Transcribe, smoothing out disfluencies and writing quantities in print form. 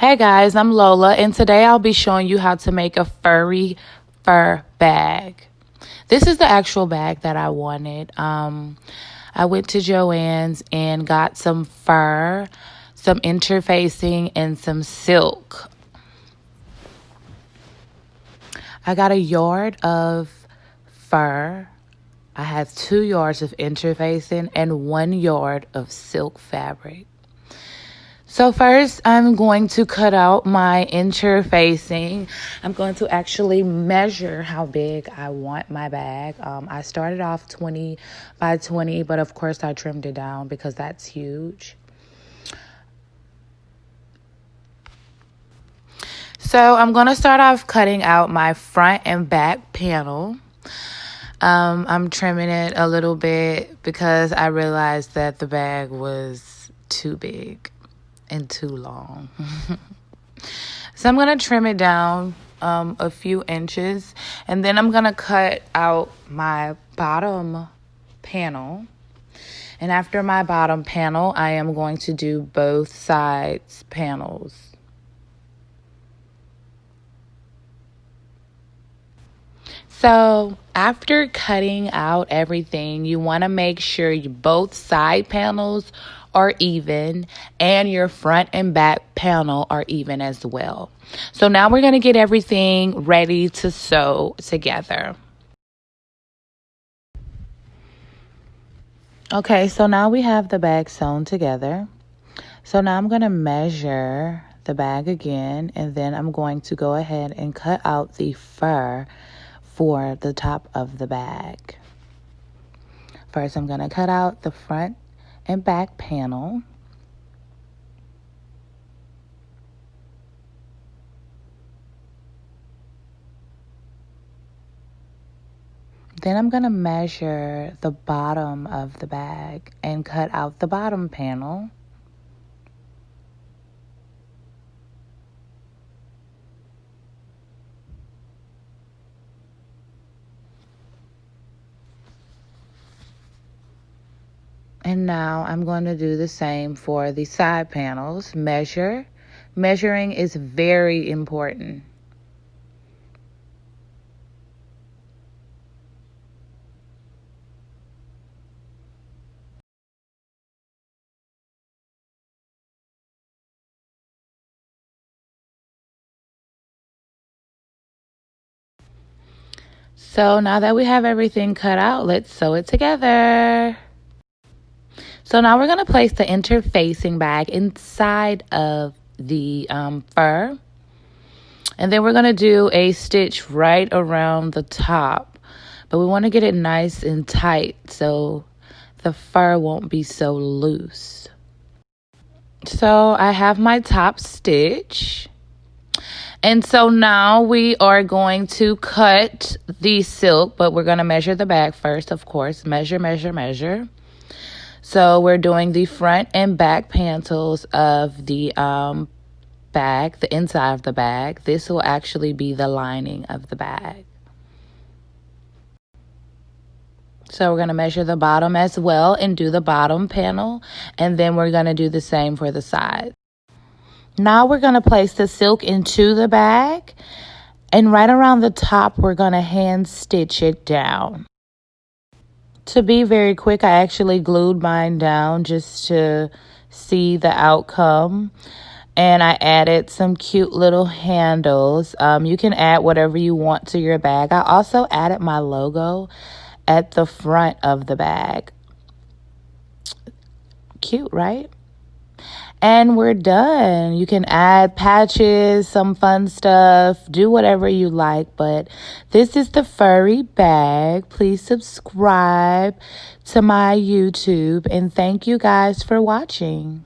Hey guys, I'm Lola, and today I'll be showing you how to make a furry fur bag. This is the actual bag that I wanted. I went to Joann's and got some fur, some interfacing, and some silk. I got a yard of fur. I have 2 yards of interfacing and 1 yard of silk fabric. So first, I'm going to cut out my interfacing. I'm going to actually measure how big I want my bag. I started off 20 by 20, but of course I trimmed it down because that's huge. So I'm going to start off cutting out my front and back panel. I'm trimming it a little bit because I realized that the bag was too big and too long. So I'm going to trim it down a few inches, and then I'm going to cut out my bottom panel. And after my bottom panel, I am going to do both sides panels. So after cutting out everything, you want to make sure both side panels are even and your front and back panel are even as well. So now we're going to get everything ready to sew together. Okay, so now we have the bag sewn together. So now I'm going to measure the bag again, and then I'm going to go ahead and cut out the fur for the top of the bag. First, I'm going to cut out the front and back panel. Then I'm going to measure the bottom of the bag and cut out the bottom panel. And now I'm going to do the same for the side panels. Measuring is very important. So now that we have everything cut out, let's sew it together. So now we're going to place the interfacing bag inside of the fur. And then we're going to do a stitch right around the top. But we want to get it nice and tight so the fur won't be so loose. So I have my top stitch. And so now we are going to cut the silk, but we're going to measure the bag first, of course. Measure, measure, measure. So we're doing the front and back panels of the bag, the inside of the bag. This will actually be the lining of the bag. So we're going to measure the bottom as well and do the bottom panel. And then we're going to do the same for the side. Now we're going to place the silk into the bag. And right around the top, we're going to hand stitch it down. To be very quick, I actually glued mine down just to see the outcome. And I added some cute little handles. You can add whatever you want to your bag. I also added my logo at the front of the bag. Cute, right? And we're done. You can add patches, some fun stuff, do whatever you like. But this is the furry bag. Please subscribe to my YouTube. And thank you guys for watching.